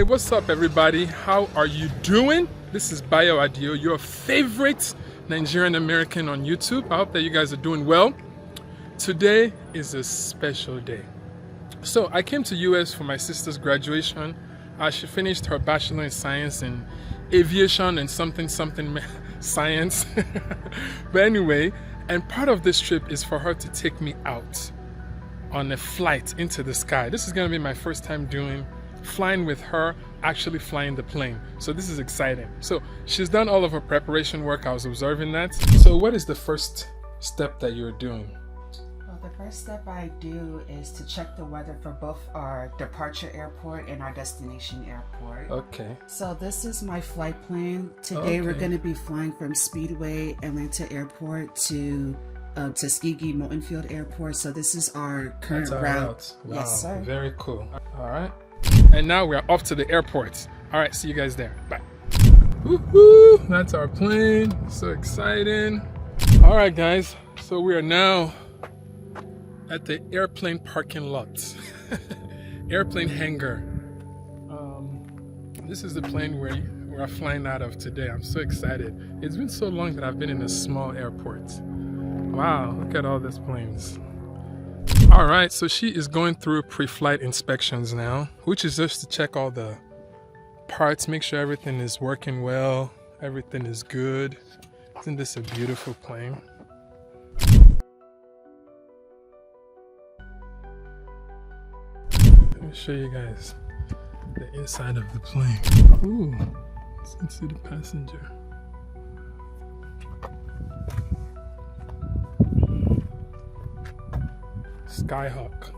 Hey, what's up everybody? How are you doing? This is Bayo Adio, your favorite Nigerian American on YouTube. I hope that you guys are doing well. Today is a special day. So I came to US for my sister's graduation. She finished her Bachelor in Science in Aviation and something science. But anyway, and part of this trip is for her to take me out on a flight into the sky. This is gonna be my first time flying with her, actually flying the plane. So this is exciting. So she's done all of her preparation work. I was observing that. So what is the first step that you're doing? Well, the first step I do is to check the weather for both our departure airport and our destination airport. Okay. So this is my flight plan. Today we're going to be flying from Speedway Atlanta Airport to Tuskegee Molten Field Airport. So this is our current route. Wow, yes, sir. Very cool. All right. And now we're off to the airport. All right, see you guys there. Bye. Woohoo! That's our plane. So exciting. All right, guys. So we are now at the airplane parking lot. Airplane hangar. This is the plane we're flying out of today. I'm so excited. It's been so long that I've been in a small airport. Wow, look at all these planes. All right, so she is going through pre-flight inspections now, which is just to check all the parts, make sure everything is working well, everything is good. Isn't this a beautiful plane? Let me show you guys the inside of the plane. Ooh, let's see the passenger. Skyhawk.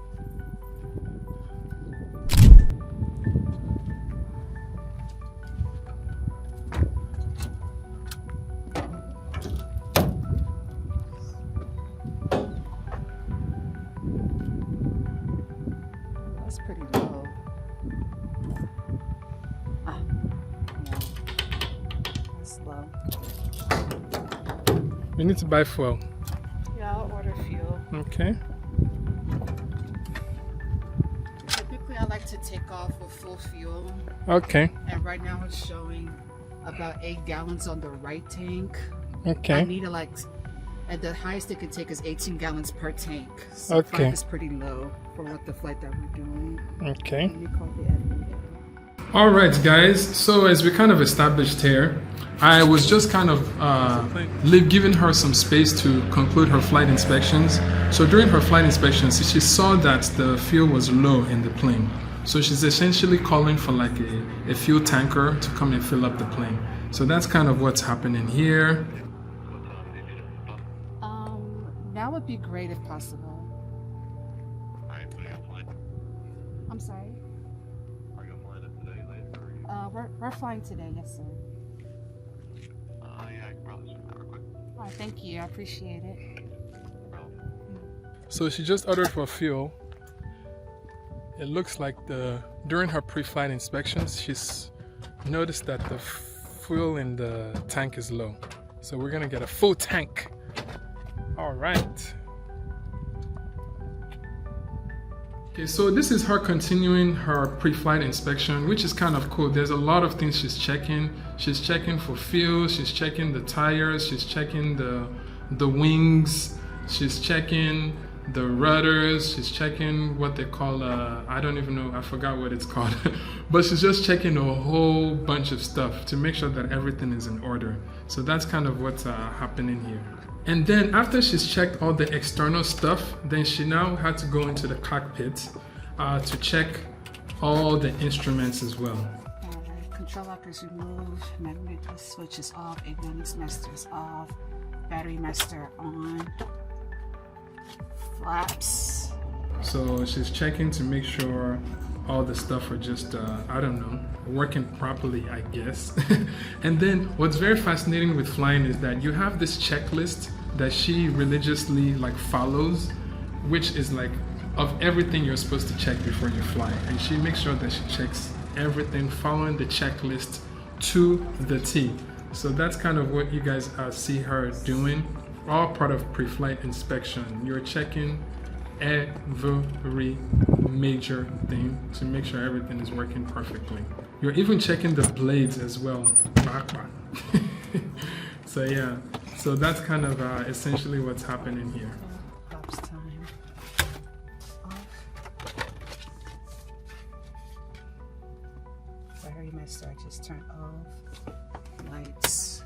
That's pretty low. Yeah. That's low. We need to buy fuel. Yeah, I'll order fuel. Okay. I like to take off with full fuel. Okay. And right now it's showing about 8 gallons on the right tank. Okay. I need at the highest it can take is 18 gallons per tank. So Okay. 5 is pretty low for what the flight that we're doing. Okay. Let me call the admin. All right, guys. So as we kind of established here, I was just kind of giving her some space to conclude her flight inspections. So during her flight inspections, she saw that the fuel was low in the plane. So she's essentially calling for like a fuel tanker to come and fill up the plane. So that's kind of what's happening here. That would be great if possible. I'm sorry. Are you flying it today, later? We're flying today, yes, sir. Yeah, I can probably shoot that real quick. All right, thank you. I appreciate it. So she just ordered for fuel. It looks like during her pre-flight inspections, she's noticed that the fuel in the tank is low. So we're gonna get a full tank. All right. Okay, so this is her continuing her pre-flight inspection, which is kind of cool. There's a lot of things she's checking. She's checking for fuel, she's checking the tires, she's checking the wings, she's checking the rudders, she's checking what they call, I don't even know, I forgot what it's called. But she's just checking a whole bunch of stuff to make sure that everything is in order. So that's kind of what's happening here. And then after she's checked all the external stuff, then she now had to go into the cockpit to check all the instruments as well. control lock is removed, magnetic switch is off, avionics master is off, battery master on, flaps. So she's checking to make sure all the stuff are just, I don't know, working properly, I guess. And then what's very fascinating with flying is that you have this checklist that she religiously like follows, which is like of everything you're supposed to check before you fly. And she makes sure that she checks everything following the checklist to the T. So that's kind of what you guys see her doing, all part of pre-flight inspection. You're checking every major thing to make sure everything is working perfectly. You're even checking the blades as well. So yeah, so that's kind of essentially what's happening here. Flaps time off. Battery master I just turned off. Lights.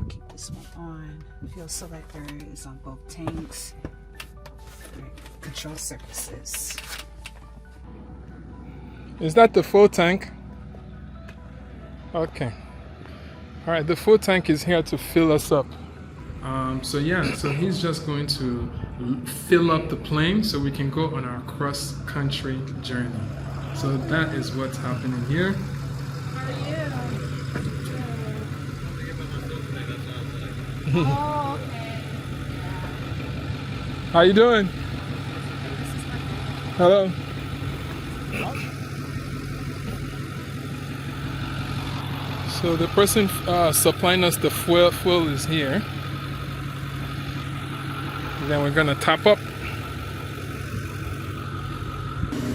Keep this one on. Fuel selector is on both tanks. Control surfaces. Is that the full tank? Okay. All right, the full tank is here to fill us up. So yeah, so he's just going to fill up the plane so we can go on our cross-country journey. So that is what's happening here. Oh, okay. How you doing? Hello. So the person supplying us the fuel is here. And then we're gonna top up.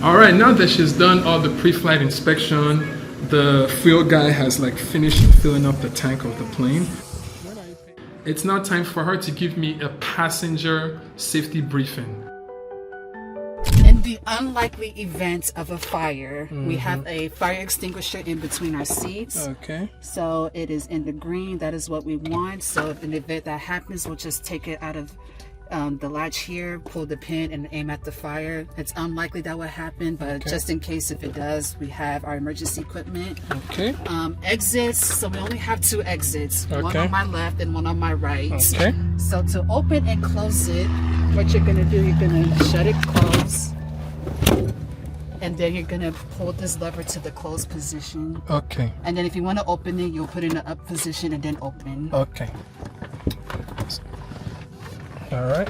All right, now that she's done all the pre-flight inspection, the fuel guy has like finished filling up the tank of the plane. It's now time for her to give me a passenger safety briefing. In the unlikely event of a fire, we have a fire extinguisher in between our seats. Okay. So it is in the green. That is what we want. So if in the event that happens, we'll just take it out of the latch here, pull the pin, and aim at the fire. It's unlikely that would happen, but just in case if it does, we have our emergency equipment. Okay. Exits. So we only have 2 exits. One Okay. on my left and one on my right. Okay. So to open and close it, what you're gonna do, you're gonna shut it close. And then you're gonna pull this lever to the closed position. Okay. And then if you want to open it, you'll put it in the up position and then open. Okay. All right.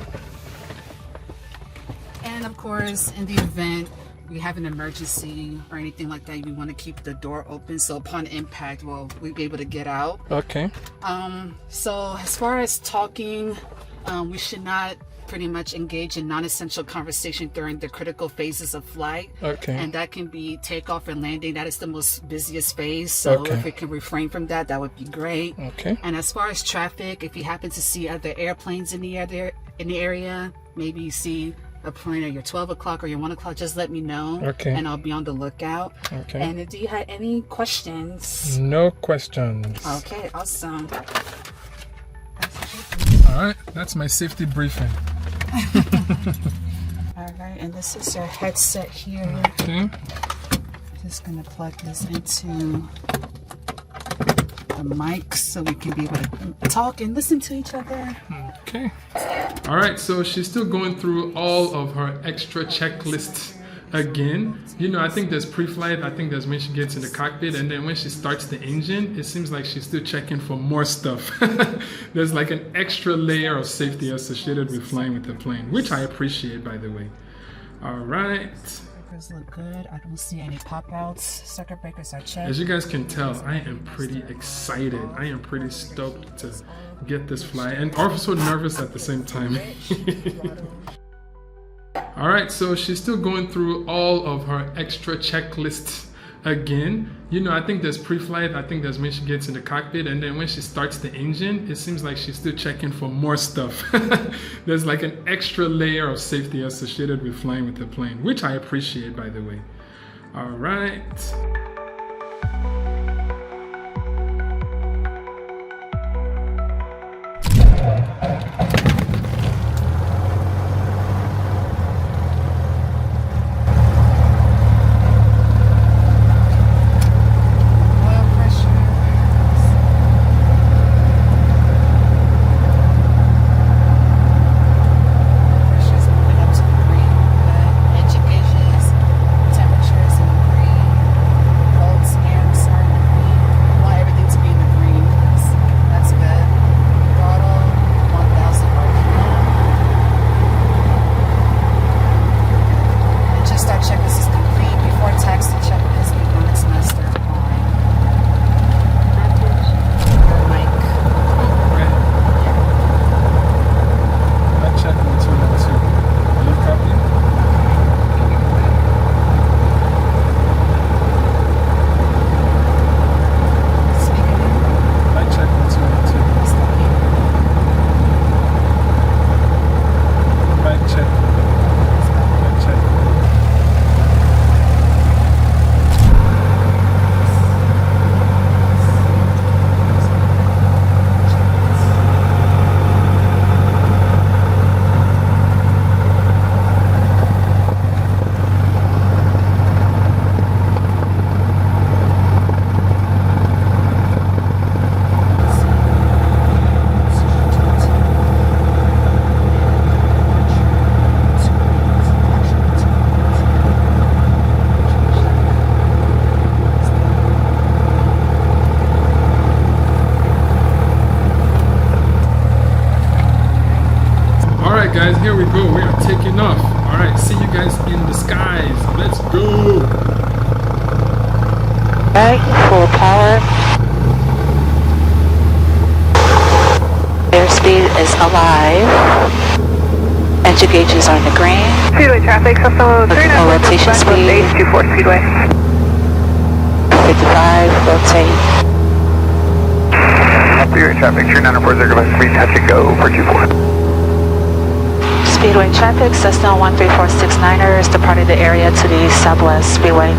And of course, in the event we have an emergency or anything like that, we want to keep the door open. So upon impact, we'll be able to get out. Okay. So as far as talking, we should not pretty much engage in non-essential conversation during the critical phases of flight. Okay. And that can be takeoff and landing. That is the most busiest phase. So Okay. if we can refrain from that, that would be great. Okay. And as far as traffic, if you happen to see other airplanes in the area, maybe you see a plane at your 12 o'clock or your 1 o'clock, just let me know. Okay. And I'll be on the lookout. Okay. And if you had any questions? No questions. Okay, awesome. All right, that's my safety briefing. All right, and this is your headset here. Okay. Just gonna plug this into the mic so we can be able to talk and listen to each other. Okay. All right, so she's still going through all of her extra checklists again. You know, I think there's pre-flight, I think there's when she gets in the cockpit, and then when she starts the engine, it seems like she's still checking for more stuff. There's like an extra layer of safety associated with flying with the plane, which I appreciate, by the way. All right. Breakers look good. I don't see any pop-outs. Circuit breakers are checked. As you guys can tell, I am pretty excited. I am pretty stoked to get this flight, and also nervous at the same time. All right, so she's still going through all of her extra checklists again. You know, I think there's pre-flight, I think there's when she gets in the cockpit, and then when she starts the engine, it seems like she's still checking for more stuff. There's like an extra layer of safety associated with flying with the plane, which I appreciate, by the way. All right. guys, here we go. We are taking off. All right, see you guys in the skies. Let's go. Right, full power. Airspeed is alive. Engine gauges are in the green. Speedway traffic, Cessna Looking for rotation speed. 24 Speedway. 55, rotate. Speedway traffic, 3940, go speed, touch and go for 24. Speedway traffic, Cessna 13469ers departing the area to the southwest Speedway.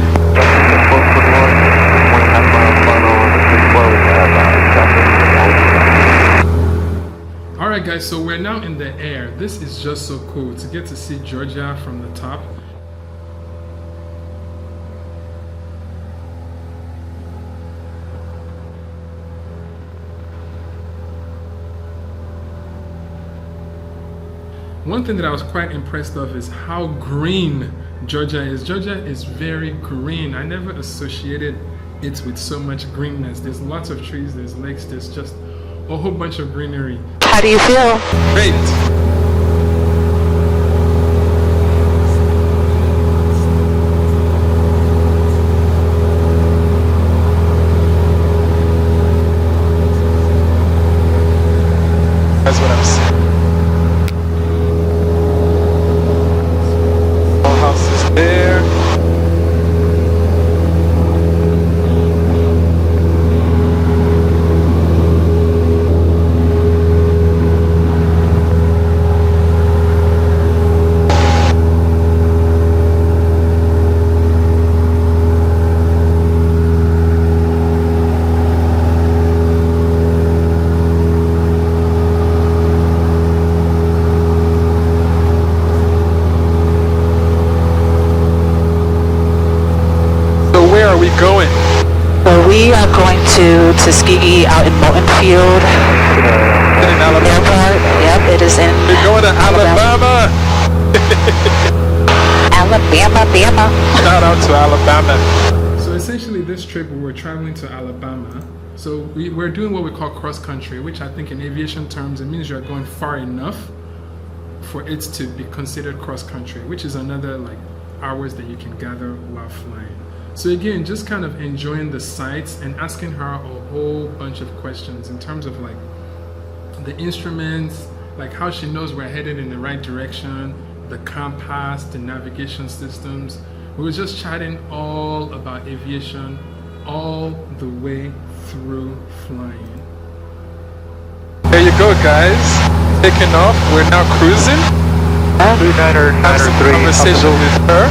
Alright guys, so we're now in the air. This is just so cool to get to see Georgia from the top. One thing that I was quite impressed of is how green Georgia is. Georgia is very green. I never associated it with so much greenness. There's lots of trees, there's lakes, there's just a whole bunch of greenery. How do you feel? Great. That's what I'm saying. All houses there. Going? Well, we are going to Tuskegee out in Moulton Field. In Alabama. Airport. Yep, it is in. We're going to Alabama. Alabama. Shout out to Alabama. So essentially this trip we were traveling to Alabama. So we're doing what we call cross country, which I think in aviation terms it means you're going far enough for it to be considered cross country, which is another like hours that you can gather while flying. So again, just kind of enjoying the sights and asking her a whole bunch of questions in terms of like the instruments, like how she knows we're headed in the right direction, the compass, the navigation systems. We were just chatting all about aviation all the way through flying. There you go guys, taking off, we're now cruising. Have some conversation with her.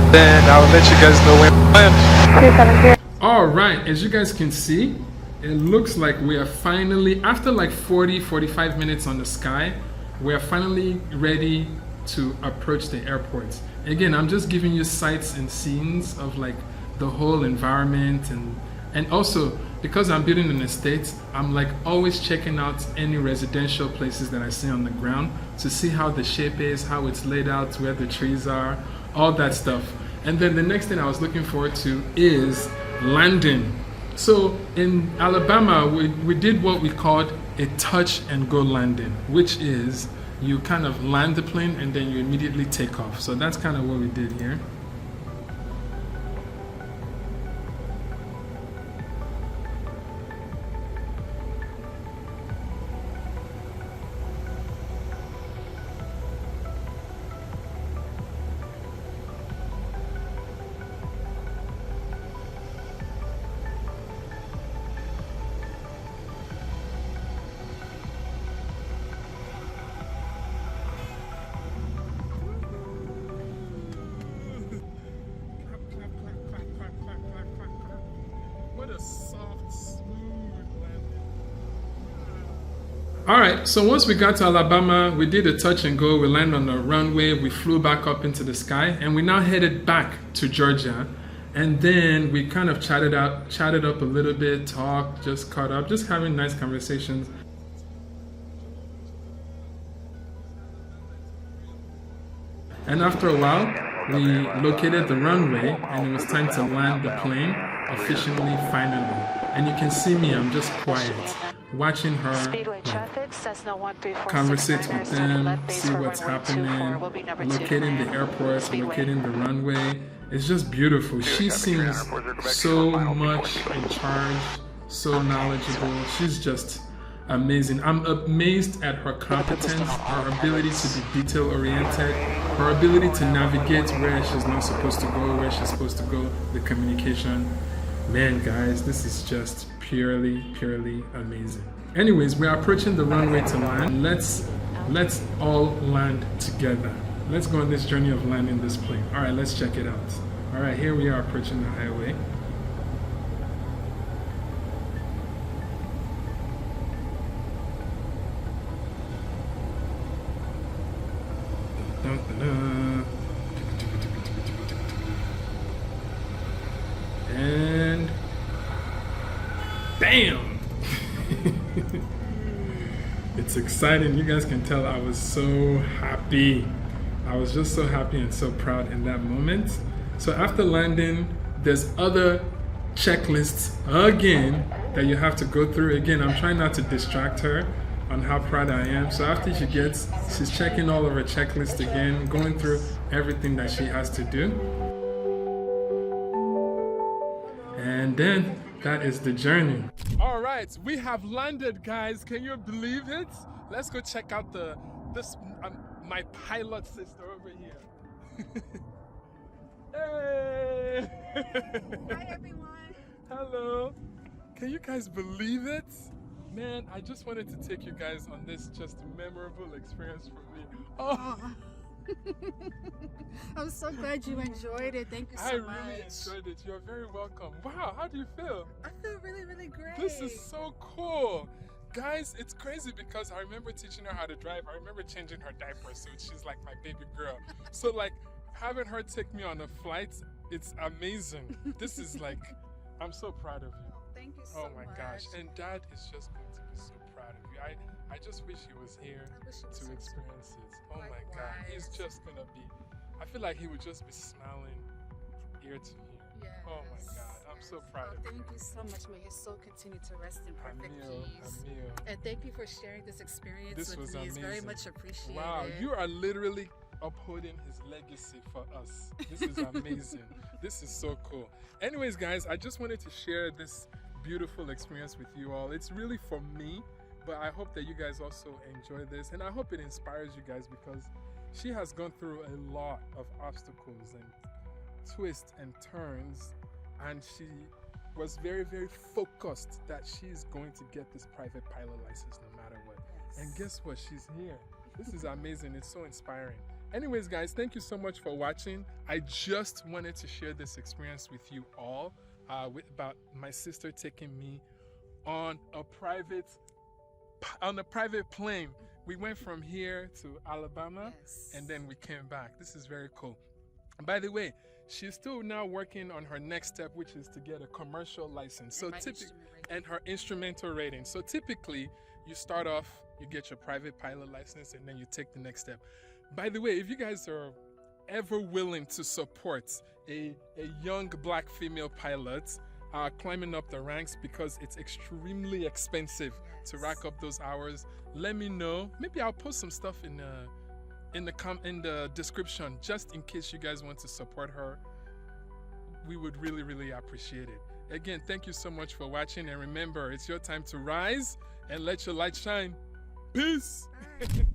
Then I'll let you guys know when we land. Alright, as you guys can see, it looks like we are finally, after like 45 minutes on the sky, we are finally ready to approach the airport. Again, I'm just giving you sights and scenes of like the whole environment, and also because I'm building an estate, I'm like always checking out any residential places that I see on the ground to see how the shape is, how it's laid out, where the trees are, all that stuff. And then the next thing I was looking forward to is landing. So in Alabama, we did what we called a touch and go landing, which is you kind of land the plane and then you immediately take off. So that's kind of what we did here. Alright, so once we got to Alabama, we did a touch and go, we landed on the runway, we flew back up into the sky, and we now headed back to Georgia. And then we kind of chatted up a little bit, talked, just caught up, just having nice conversations. And after a while, we located the runway and it was time to land the plane officially, finally. And you can see me, I'm just quiet. watching her Speedway traffic, Cessna 13469ers conversate with to the them, left base see for what's runway 24 happening, will be number 2 locating the command. airports, Speedway. locating the runway. It's just beautiful. She seems so much in charge, so knowledgeable. She's just amazing. I'm amazed at her competence, her ability to be detail oriented, her ability to navigate where she's not supposed to go, where she's supposed to go, the communication. Man, guys, this is just purely amazing. Anyways, we're approaching the runway to land. Let's all land together. Let's go on this journey of landing this plane. All right, let's check it out. All right, here we are approaching the highway. And bam! It's exciting. You guys can tell I was so happy. I was just so happy and so proud in that moment. So after landing, there's other checklists again that you have to go through. Again, I'm trying not to distract her on how proud I am. So after she's checking all of her checklists again, going through everything that she has to do. And then that is the journey. All right, we have landed, guys. Can you believe it? Let's go check out my pilot sister over here. Hey! Hi everyone. Hello. Can you guys believe it? Man, I just wanted to take you guys on this just memorable experience for me. Oh. I'm so glad you enjoyed it. Thank you so much. I really enjoyed it. You're very welcome. Wow, how do you feel? I feel really great. This is so cool. Guys, it's crazy because I remember teaching her how to drive. I remember changing her diaper, so she's like my baby girl. So like having her take me on a flight, it's amazing. This is like, I'm so proud of you. Thank you so much. Oh my gosh. And Dad is just going to be so proud of you. I just wish he was here to experience it. Oh my God. He's just going to be, I feel like he would just be smiling ear to ear. Yes. Oh my God. I'm so proud of you. Thank you so much. May your soul continue to rest in perfect peace. Amil. And thank you for sharing this experience This with was me. amazing. It's very much appreciated. Wow, you are literally upholding his legacy for us. This is amazing. This is so cool. Anyways, guys, I just wanted to share this beautiful experience with you all. It's really for me, but I hope that you guys also enjoy this, and I hope it inspires you guys because she has gone through a lot of obstacles and twists and turns, and she was very focused that she's going to get this private pilot license no matter what. Yes. And guess what? She's here. This is amazing. It's so inspiring. Anyways, guys, thank you so much for watching. I just wanted to share this experience with you all about my sister taking me on a private plane. We went from here to Alabama, Yes. and then we came back. This is very cool. And by the way, she's still now working on her next step, which is to get a commercial license. So and her instrumental rating. So typically, you start off, you get your private pilot license, and then you take the next step. By the way, if you guys are ever willing to support a young Black female pilot climbing up the ranks, because it's extremely expensive to rack up those hours, let me know. Maybe I'll post some stuff in the description just in case you guys want to support her. We would really appreciate it. Again, thank you so much for watching, and remember, it's your time to rise and let your light shine. Peace.